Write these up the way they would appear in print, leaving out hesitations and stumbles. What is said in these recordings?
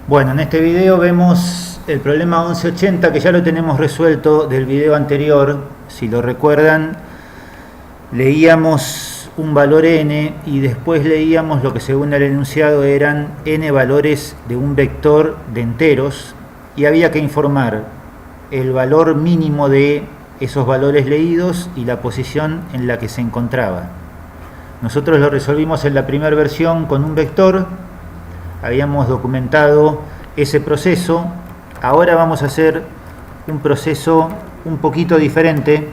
Bueno, en este video vemos el problema 1180 que ya lo tenemos resuelto del video anterior. Si lo recuerdan, leíamos un valor n y después leíamos lo que según el enunciado eran n valores de un vector de enteros y había que informar el valor mínimo de esos valores leídos y la posición en la que se encontraba. Nosotros lo resolvimos en la primera versión con un vector. Habíamos documentado ese proceso. Ahora vamos a hacer un proceso un poquito diferente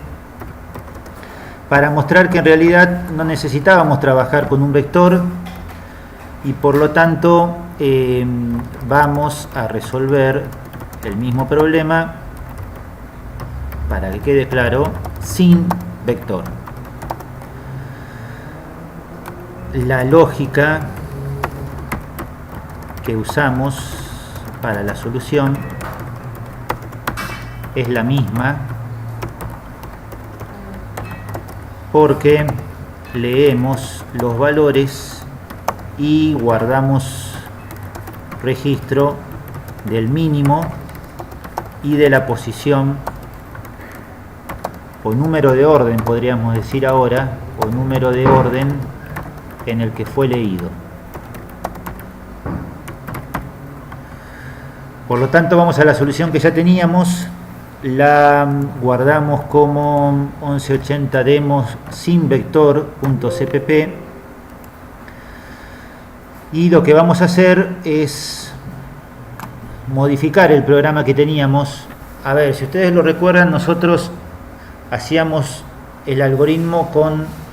para mostrar que en realidad no necesitábamos trabajar con un vector y por lo tanto vamos a resolver el mismo problema, para que quede claro, sin vector. La lógica que usamos para la solución es la misma, porque leemos los valores y guardamos registro del mínimo y de la posición, o número de orden podríamos decir ahora, o número de orden en el que fue leído. Por lo tanto, vamos a la solución que ya teníamos, la guardamos como 1180 demos sin vector.cpp y lo que vamos a hacer es modificar el programa que teníamos. A ver, si ustedes lo recuerdan, nosotros hacíamos el algoritmo con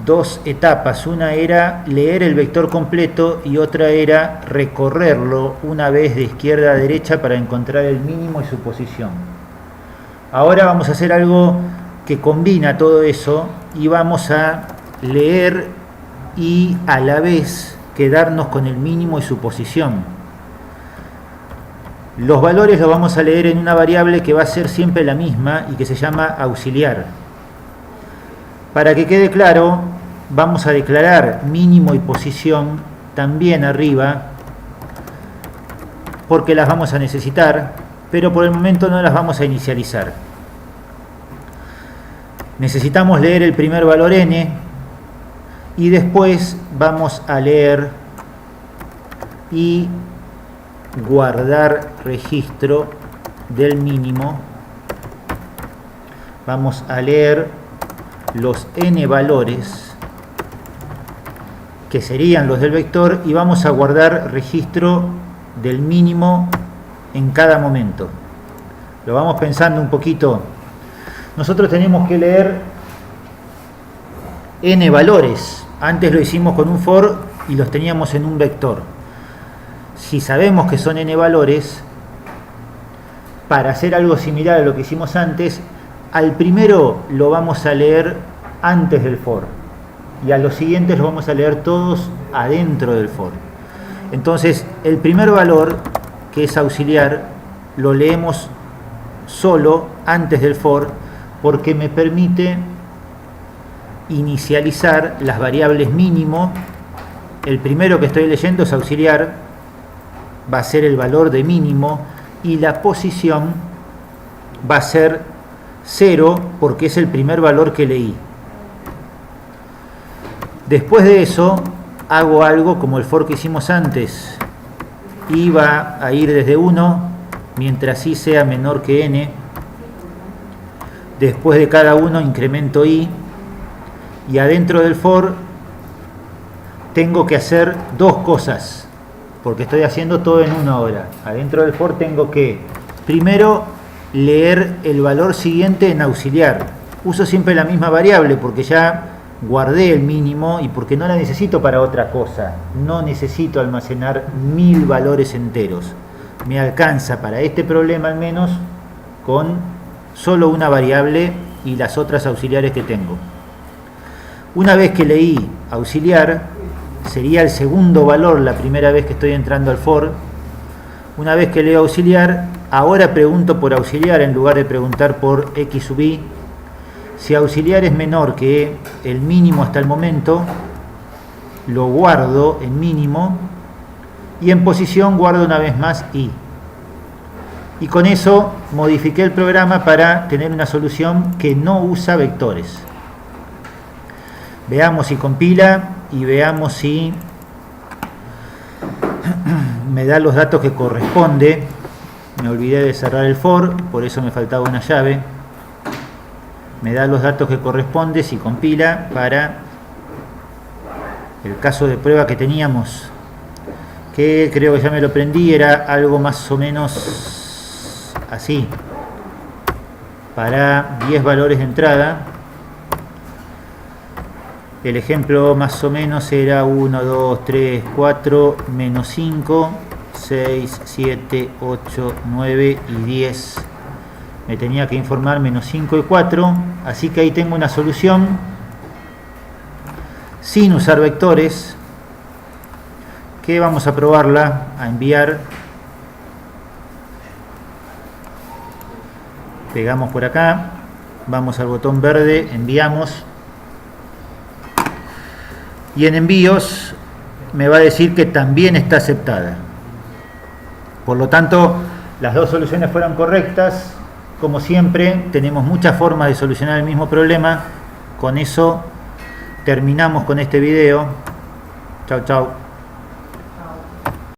dos etapas. Una era leer el vector completo y otra era recorrerlo una vez de izquierda a derecha para encontrar el mínimo y su posición. Ahora vamos a hacer algo que combina todo eso y vamos a leer y a la vez quedarnos con el mínimo y su posición. Los valores los vamos a leer en una variable que va a ser siempre la misma y que se llama auxiliar. Para que quede claro, vamos a declarar mínimo y posición también arriba, porque las vamos a necesitar, pero por el momento no las vamos a inicializar. Necesitamos leer el primer valor n y después vamos a leer y guardar registro del mínimo. Vamos a leer los n valores que serían los del vector y vamos a guardar registro del mínimo en cada momento. Lo vamos pensando un poquito. Nosotros tenemos que leer n valores. Antes lo hicimos con un for y los teníamos en un vector. Si sabemos que son n valores, para hacer algo similar a lo que hicimos antes, al primero lo vamos a leer antes del for y a los siguientes los vamos a leer todos adentro del for. Entonces el primer valor, que es auxiliar, lo leemos solo antes del for porque me permite inicializar las variables mínimo. El primero que estoy leyendo es auxiliar, va a ser el valor de mínimo, y la posición va a ser 0 porque es el primer valor que leí. Después de eso hago algo como el for que hicimos antes y va a ir desde 1 mientras i sea menor que n. Después de cada uno incremento i y adentro del for tengo que hacer dos cosas porque estoy haciendo todo en una hora. Adentro del for tengo que primero leer el valor siguiente en auxiliar. Uso siempre la misma variable porque ya guardé el mínimo y porque no la necesito para otra cosa. No necesito almacenar 1000 valores enteros. Me alcanza para este problema al menos con solo una variable y las otras auxiliares que tengo. Una vez que leí auxiliar, sería el segundo valor la primera vez que estoy entrando al for. Una vez que leo auxiliar, ahora pregunto por auxiliar en lugar de preguntar por x sub i. Si auxiliar es menor que el mínimo hasta el momento, lo guardo en mínimo y en posición guardo una vez más I. Y con eso modifiqué el programa para tener una solución que no usa vectores. Veamos si compila y veamos si me da los datos que corresponde. Me olvidé de cerrar el for, por eso me faltaba una llave. Me da los datos que corresponde si compila para el caso de prueba que teníamos, que creo que ya me lo prendí, era algo más o menos así, para 10 valores de entrada. El ejemplo más o menos era 1, 2, 3, 4, menos 5, 6, 7, 8, 9 y 10. Me tenía que informar menos 5 y 4, así que ahí tengo una solución sin usar vectores, que vamos a probarla, a enviar. Pegamos por acá, vamos al botón verde, enviamos, y en envíos me va a decir que también está aceptada. Por lo tanto, las dos soluciones fueron correctas. Como siempre, tenemos muchas formas de solucionar el mismo problema. Con eso terminamos con este video. Chau, chau.